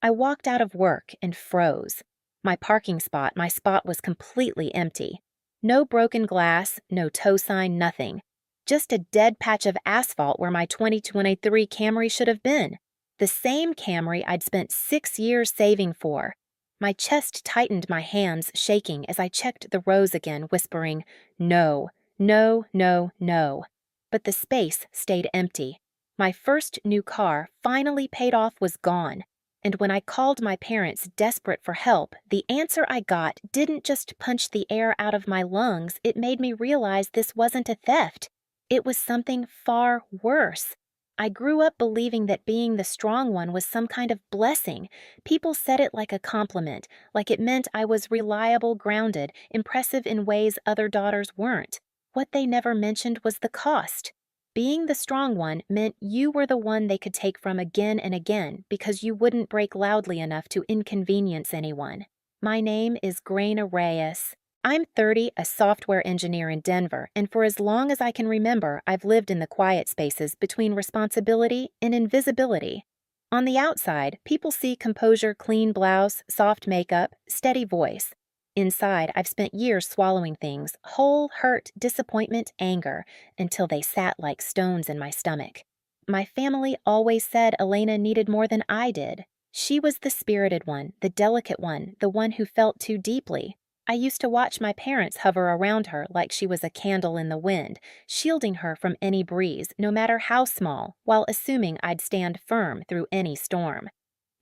I walked out of work and froze. My spot was completely empty. No broken glass, no tow sign, nothing. Just a dead patch of asphalt where my 2023 Camry should have been. The same Camry I'd spent 6 years saving for. My chest tightened, my hands shaking as I checked the rows again, whispering, no, no, no, no. But the space stayed empty. My first new car, finally paid off, was gone. And when I called my parents desperate for help, the answer I got didn't just punch the air out of my lungs, it made me realize this wasn't a theft. It was something far worse. I grew up believing that being the strong one was some kind of blessing. People said it like a compliment, like it meant I was reliable, grounded, impressive in ways other daughters weren't. What they never mentioned was the cost. Being the strong one meant you were the one they could take from again and again because you wouldn't break loudly enough to inconvenience anyone. My name is Graina Reyes. I'm 30, a software engineer in Denver, and for as long as I can remember, I've lived in the quiet spaces between responsibility and invisibility. On the outside, people see composure, clean blouse, soft makeup, steady voice. Inside, I've spent years swallowing things, whole hurt, disappointment, anger, until they sat like stones in my stomach. My family always said Elena needed more than I did. She was the spirited one, the delicate one, the one who felt too deeply. I used to watch my parents hover around her like she was a candle in the wind, shielding her from any breeze, no matter how small, while assuming I'd stand firm through any storm.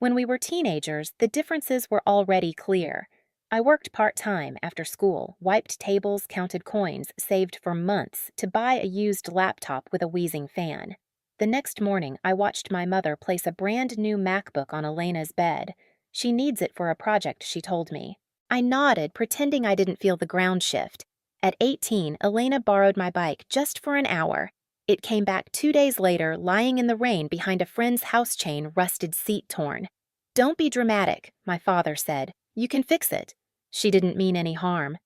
When we were teenagers, the differences were already clear. I worked part-time after school, wiped tables, counted coins, saved for months to buy a used laptop with a wheezing fan. The next morning, I watched my mother place a brand new MacBook on Elena's bed. She needs it for a project, she told me. I nodded, pretending I didn't feel the ground shift. At 18, Elena borrowed my bike just for an hour. It came back 2 days later, lying in the rain behind a friend's house chain, rusted seat torn. Don't be dramatic, my father said. You can fix it. She didn't mean any harm.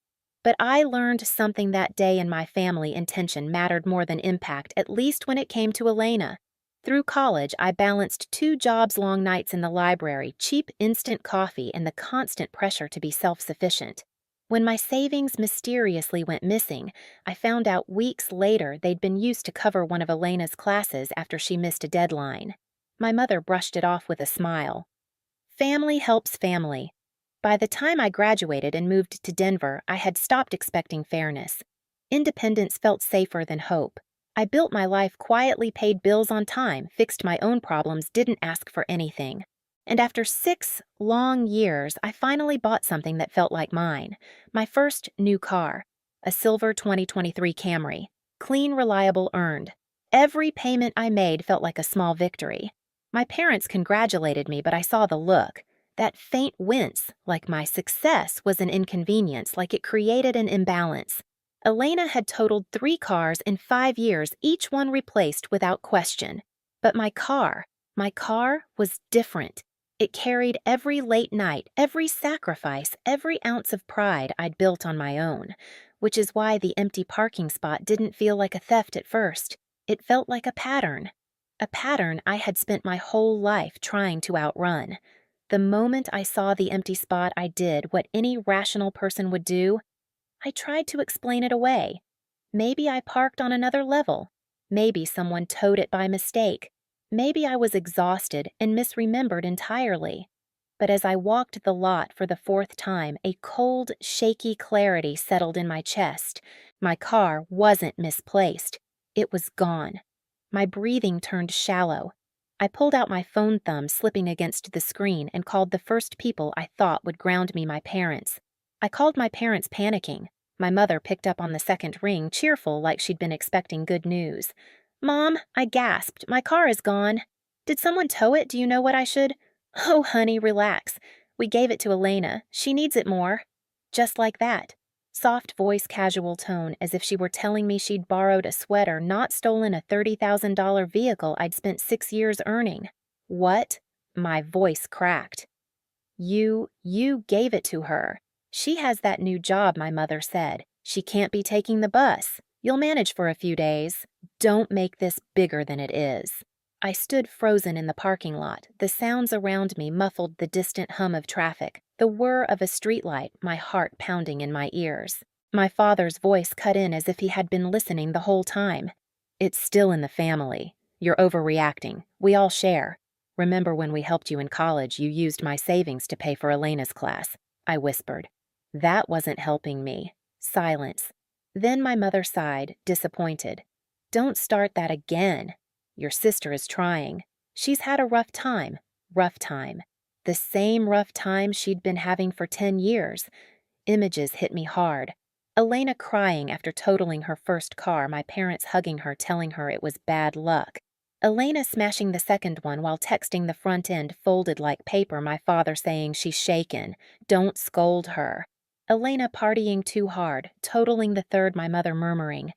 But I learned something that day in my family. Intention mattered more than impact, at least when it came to Elena. Through college, I balanced 2 jobs, long nights in the library, cheap instant coffee, and the constant pressure to be self-sufficient. When my savings mysteriously went missing, I found out weeks later they'd been used to cover one of Elena's classes after she missed a deadline. My mother brushed it off with a smile. Family helps family. By the time I graduated and moved to Denver, I had stopped expecting fairness. Independence felt safer than hope. I built my life quietly, paid bills on time, fixed my own problems, didn't ask for anything. And after 6 long years, I finally bought something that felt like mine. My first new car. A silver 2023 Camry. Clean, reliable, earned. Every payment I made felt like a small victory. My parents congratulated me, but I saw the look. That faint wince, like my success was an inconvenience, like it created an imbalance. Elena had totaled 3 cars in 5 years, each one replaced without question. But my car was different. It carried every late night, every sacrifice, every ounce of pride I'd built on my own, which is why the empty parking spot didn't feel like a theft at first. It felt like a pattern I had spent my whole life trying to outrun. The moment I saw the empty spot, I did what any rational person would do. I tried to explain it away. Maybe I parked on another level. Maybe someone towed it by mistake. Maybe I was exhausted and misremembered entirely. But as I walked the lot for the 4th time, a cold, shaky clarity settled in my chest. My car wasn't misplaced. It was gone. My breathing turned shallow. I pulled out my phone thumb, slipping against the screen, and called the first people I thought would ground me, my parents. I called my parents panicking. My mother picked up on the second ring, cheerful like she'd been expecting good news. "Mom," I gasped, "my car is gone. Did someone tow it? Do you know what I should—" "Oh, honey, relax. We gave it to Elena. She needs it more." Just like that. Soft voice, casual tone, as if she were telling me she'd borrowed a sweater, not stolen a $30,000 vehicle I'd spent 6 years earning. What? My voice cracked. You gave it to her. She has that new job, my mother said. She can't be taking the bus. You'll manage for a few days. Don't make this bigger than it is. I stood frozen in the parking lot. The sounds around me muffled the distant hum of traffic, the whir of a streetlight, my heart pounding in my ears. My father's voice cut in as if he had been listening the whole time. "It's still in the family. You're overreacting. We all share. Remember when we helped you in college, you used my savings to pay for Elena's class," I whispered. That wasn't helping me. Silence. Then my mother sighed, disappointed. "Don't start that again. Your sister is trying. She's had a rough time. Rough time. The same rough time she'd been having for 10 years. Images hit me hard. Elena crying after totaling her first car, my parents hugging her, telling her it was bad luck. Elena smashing the second one while texting the front end folded like paper, my father saying she's shaken. Don't scold her. Elena partying too hard, totaling the third, my mother murmuring,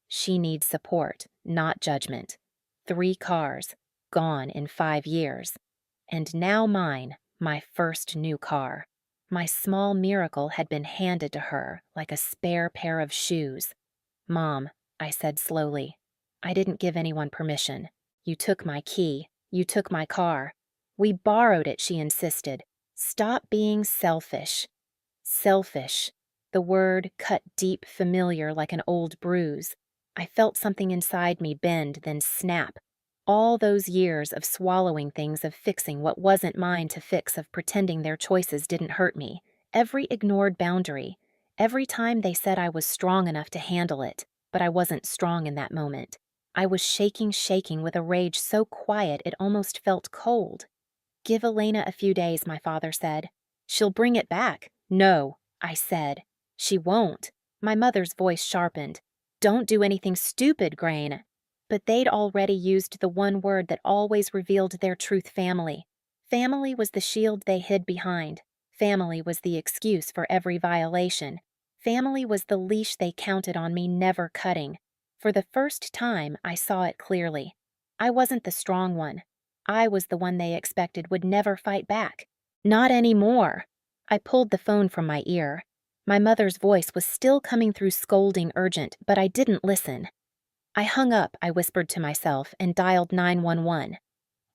"She needs support, not judgment." 3 cars, gone in 5 years. And now mine, my first new car. My small miracle had been handed to her like a spare pair of shoes. "Mom," I said slowly, "I didn't give anyone permission. You took my key. You took my car. We borrowed it," she insisted. "Stop being selfish." Selfish. The word cut deep, familiar like an old bruise. I felt something inside me bend, then snap. All those years of swallowing things, of fixing what wasn't mine to fix, of pretending their choices didn't hurt me. Every ignored boundary. Every time they said I was strong enough to handle it, but I wasn't strong in that moment. I was shaking with a rage so quiet it almost felt cold. "Give Elena a few days," my father said. "She'll bring it back." "No," I said. "She won't." My mother's voice sharpened. "Don't do anything stupid, Grain." But they'd already used the one word that always revealed their truth: family. Family was the shield they hid behind. Family was the excuse for every violation. Family was the leash they counted on me never cutting. For the first time, I saw it clearly. I wasn't the strong one. I was the one they expected would never fight back. Not anymore. I pulled the phone from my ear. My mother's voice was still coming through, scolding, urgent, but I didn't listen. I hung up, I whispered to myself, and dialed 911.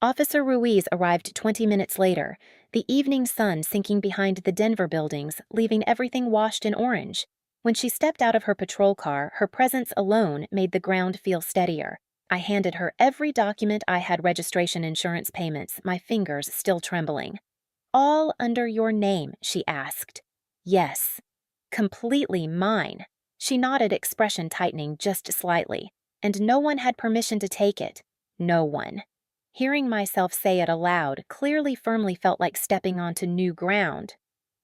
Officer Ruiz arrived 20 minutes later, the evening sun sinking behind the Denver buildings, leaving everything washed in orange. When she stepped out of her patrol car, her presence alone made the ground feel steadier. I handed her every document I had: registration, insurance, payments, my fingers still trembling. "All under your name?" she asked. "Yes." "Completely mine." She nodded, expression tightening just slightly. "And no one had permission to take it." No one. Hearing myself say it aloud, clearly, firmly, felt like stepping onto new ground.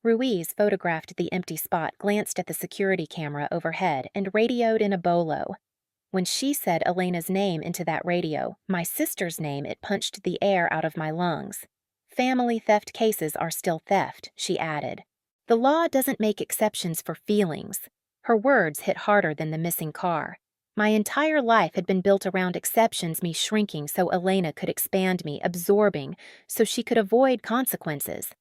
Ruiz photographed the empty spot, glanced at the security camera overhead, and radioed in a bolo. When she said Elena's name into that radio, my sister's name, it punched the air out of my lungs. "Family theft cases are still theft," she added. "The law doesn't make exceptions for feelings." Her words hit harder than the missing car. My entire life had been built around exceptions, me shrinking so Elena could expand me, absorbing, so she could avoid consequences.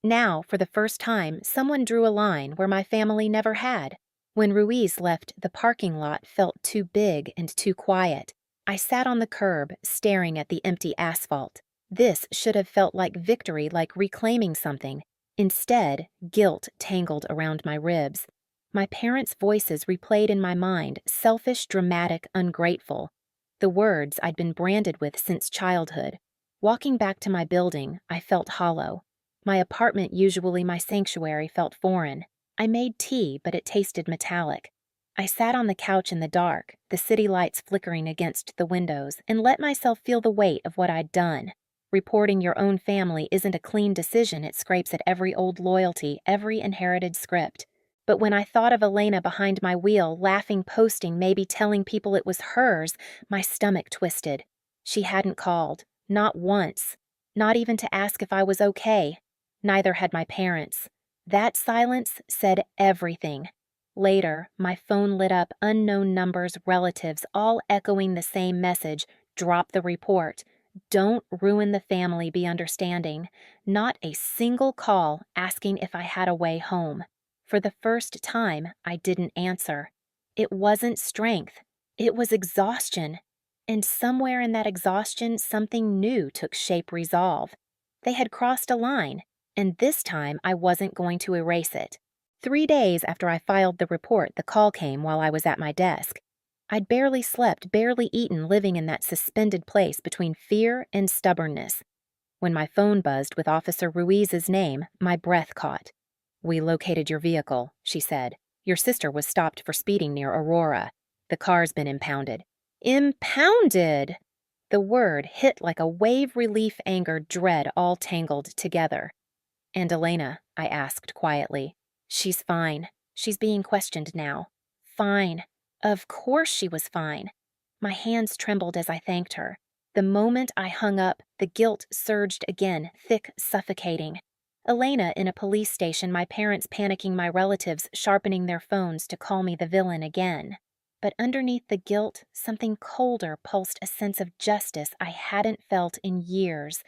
Now, for the first time, someone drew a line where my family never had. When Ruiz left, the parking lot felt too big and too quiet. I sat on the curb, staring at the empty asphalt. This should have felt like victory, like reclaiming something. Instead, guilt tangled around my ribs. My parents' voices replayed in my mind, selfish, dramatic, ungrateful. The words I'd been branded with since childhood. Walking back to my building, I felt hollow. My apartment, usually my sanctuary, felt foreign. I made tea, but it tasted metallic. I sat on the couch in the dark, the city lights flickering against the windows, and let myself feel the weight of what I'd done. Reporting your own family isn't a clean decision. It scrapes at every old loyalty, every inherited script. But when I thought of Elena behind my wheel, laughing, posting, maybe telling people it was hers, my stomach twisted. She hadn't called. Not once. Not even to ask if I was okay. Neither had my parents. That silence said everything. Later, my phone lit up, unknown numbers, relatives, all echoing the same message: drop the report. Don't ruin the family, be understanding. Not a single call asking if I had a way home. For the first time, I didn't answer. It wasn't strength. It was exhaustion. And somewhere in that exhaustion, something new took shape resolve. They had crossed a line, and this time I wasn't going to erase it. 3 days after I filed the report, the call came while I was at my desk. I'd barely slept, barely eaten, living in that suspended place between fear and stubbornness. When my phone buzzed with Officer Ruiz's name, my breath caught. "We located your vehicle," she said. "Your sister was stopped for speeding near Aurora. The car's been impounded." Impounded! The word hit like a wave, relief, anger, dread, all tangled together. "And Elena?" I asked quietly. "She's fine. She's being questioned now." Fine. Of course she was fine. My hands trembled as I thanked her. The moment I hung up, the guilt surged again, thick, suffocating. Elena in a police station, my parents panicking, my relatives sharpening their phones to call me the villain again. But underneath the guilt, something colder pulsed, a sense of justice I hadn't felt in years.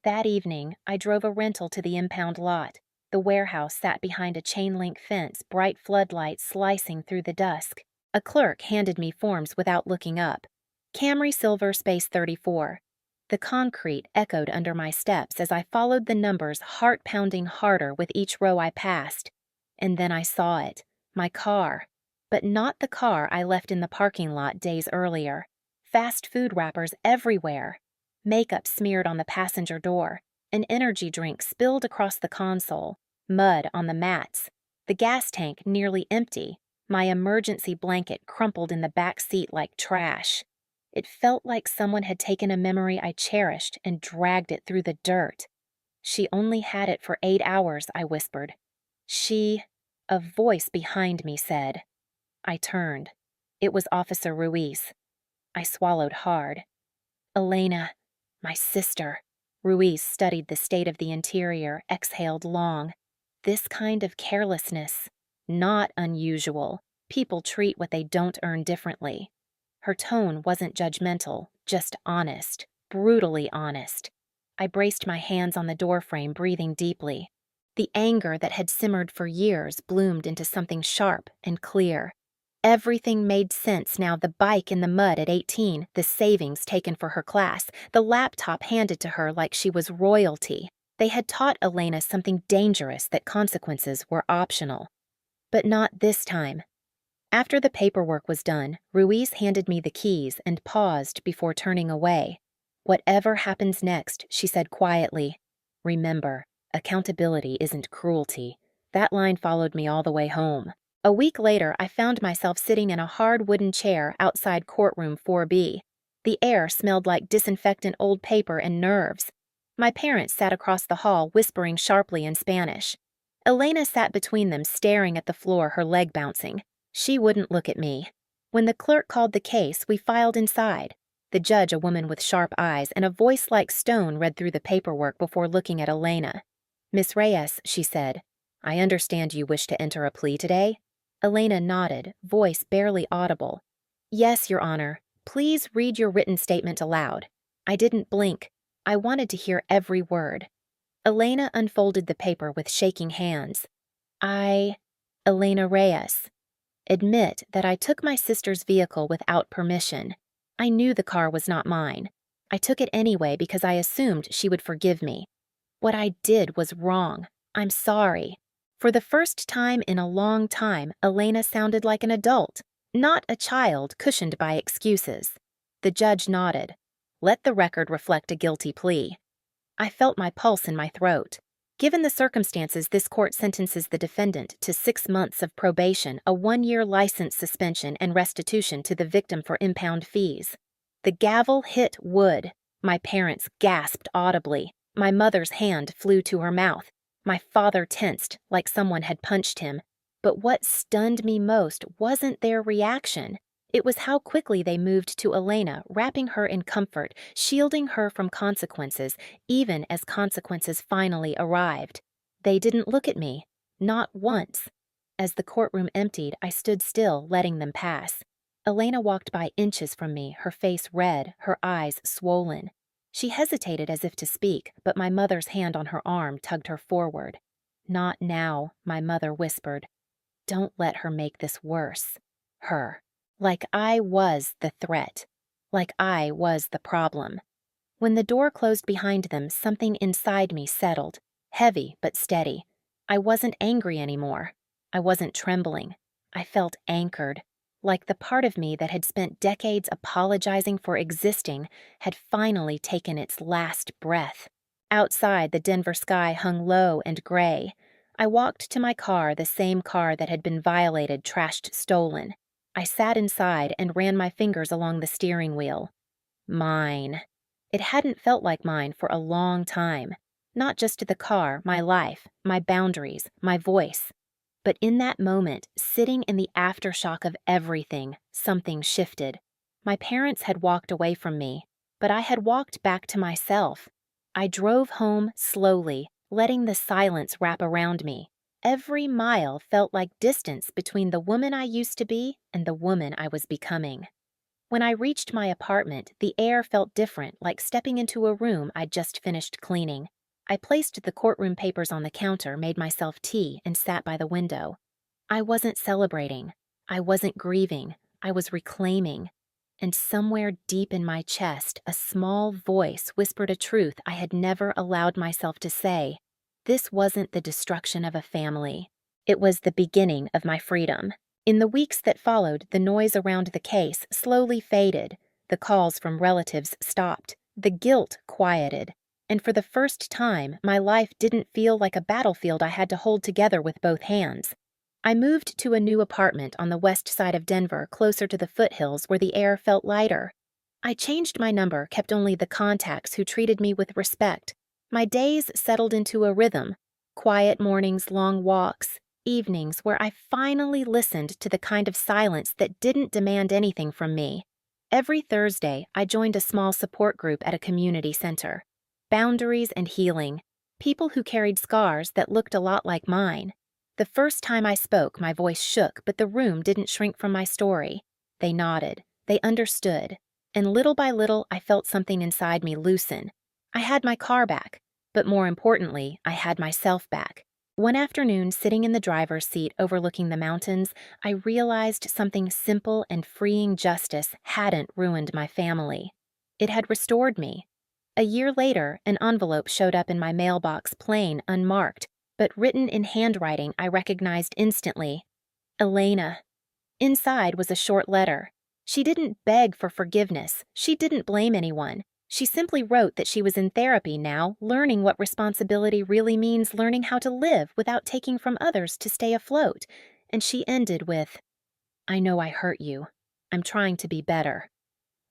That evening, I drove a rental to the impound lot. The warehouse sat behind a chain-link fence, bright floodlights slicing through the dusk. A clerk handed me forms without looking up. Camry Silver Space 34. The concrete echoed under my steps as I followed the numbers, heart pounding harder with each row I passed. And then I saw it. My car. But not the car I left in the parking lot days earlier. Fast food wrappers everywhere. Makeup smeared on the passenger door. An energy drink spilled across the console. Mud on the mats. The gas tank nearly empty. My emergency blanket crumpled in the back seat like trash. It felt like someone had taken a memory I cherished and dragged it through the dirt. "She only had it for 8 hours," I whispered. A voice behind me said. I turned. It was Officer Ruiz. I swallowed hard. "Elena, my sister." Ruiz studied the state of the interior, exhaled long. This kind of carelessness, not unusual. People treat what they don't earn differently. Her tone wasn't judgmental, just honest, brutally honest. I braced my hands on the doorframe, breathing deeply. The anger that had simmered for years bloomed into something sharp and clear. Everything made sense now: the bike in the mud at 18, the savings taken for her class, the laptop handed to her like she was royalty. They had taught Elena something dangerous, that consequences were optional. But not this time. After the paperwork was done, Ruiz handed me the keys and paused before turning away. "Whatever happens next," she said quietly, "remember, accountability isn't cruelty." That line followed me all the way home. A week later, I found myself sitting in a hard wooden chair outside courtroom 4B. The air smelled like disinfectant, old paper, and nerves. My parents sat across the hall, whispering sharply in Spanish. Elena sat between them, staring at the floor, her leg bouncing. She wouldn't look at me. When the clerk called the case, we filed inside. The judge, a woman with sharp eyes, and a voice like stone, read through the paperwork before looking at Elena. "Miss Reyes," she said, "I understand you wish to enter a plea today?" Elena nodded, voice barely audible. "Yes, Your Honor. Please read your written statement aloud." I didn't blink. I wanted to hear every word. Elena unfolded the paper with shaking hands. Elena Reyes. Admit that I took my sister's vehicle without permission. I knew the car was not mine. I took it anyway because I assumed she would forgive me. What I did was wrong. I'm sorry. For the first time in a long time, Elena sounded like an adult, not a child cushioned by excuses. The judge nodded. "Let the record reflect a guilty plea." I felt my pulse in my throat. Given the circumstances, this court sentences the defendant to 6 months of probation, a 1-year license suspension, and restitution to the victim for impound fees. The gavel hit wood. My parents gasped audibly. My mother's hand flew to her mouth. My father tensed, like someone had punched him. But what stunned me most wasn't their reaction. It was how quickly they moved to Elena, wrapping her in comfort, shielding her from consequences, even as consequences finally arrived. They didn't look at me. Not once. As the courtroom emptied, I stood still, letting them pass. Elena walked by inches from me, her face red, her eyes swollen. She hesitated as if to speak, but my mother's hand on her arm tugged her forward. "Not now," my mother whispered. "Don't let her make this worse." Her. Like I was the threat. like I was the problem. When the door closed behind them, something inside me settled, heavy but steady. I wasn't angry anymore. I wasn't trembling. I felt anchored, like the part of me that had spent decades apologizing for existing had finally taken its last breath. Outside, the Denver sky hung low and gray. I walked to my car, the same car that had been violated, trashed, stolen. I sat inside and ran my fingers along the steering wheel. Mine. It hadn't felt like mine for a long time. Not just the car, my life, my boundaries, my voice. But in that moment, sitting in the aftershock of everything, something shifted. My parents had walked away from me, but I had walked back to myself. I drove home slowly, letting the silence wrap around me. Every mile felt like distance between the woman I used to be and the woman I was becoming. When I reached my apartment, the air felt different, like stepping into a room I'd just finished cleaning. I placed the courtroom papers on the counter, made myself tea, and sat by the window. I wasn't celebrating. I wasn't grieving. I was reclaiming. And somewhere deep in my chest, a small voice whispered a truth I had never allowed myself to say. This wasn't the destruction of a family. It was the beginning of my freedom. In the weeks that followed, the noise around the case slowly faded. The calls from relatives stopped. The guilt quieted. And for the first time, my life didn't feel like a battlefield I had to hold together with both hands. I moved to a new apartment on the west side of Denver, closer to the foothills where the air felt lighter. I changed my number, kept only the contacts who treated me with respect. My days settled into a rhythm. Quiet mornings, long walks, evenings where I finally listened to the kind of silence that didn't demand anything from me. Every Thursday, I joined a small support group at a community center. Boundaries and healing. People who carried scars that looked a lot like mine. The first time I spoke, my voice shook, but the room didn't shrink from my story. They nodded. They understood. And little by little, I felt something inside me loosen. I had my car back, but more importantly, I had myself back. One afternoon, sitting in the driver's seat overlooking the mountains, I realized something simple and freeing justice hadn't ruined my family. It had restored me. A year later, an envelope showed up in my mailbox, plain, unmarked, but written in handwriting I recognized instantly. Elena. Inside was a short letter. She didn't beg for forgiveness. She didn't blame anyone. She simply wrote that she was in therapy now, learning what responsibility really means, learning how to live without taking from others to stay afloat. And she ended with, "I know I hurt you. I'm trying to be better."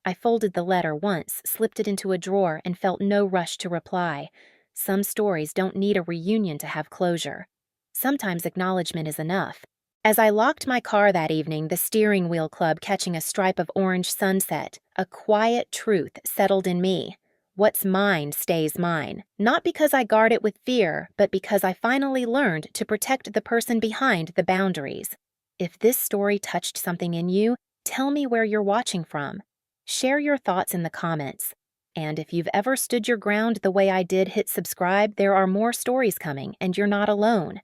I folded the letter once, slipped it into a drawer, and felt no rush to reply. Some stories don't need a reunion to have closure. Sometimes acknowledgement is enough. As I locked my car that evening, the steering wheel club catching a stripe of orange sunset, a quiet truth settled in me. What's mine stays mine, not because I guard it with fear, but because I finally learned to protect the person behind the boundaries. If this story touched something in you, tell me where you're watching from. Share your thoughts in the comments. And if you've ever stood your ground the way I did, hit subscribe. There are more stories coming, and you're not alone.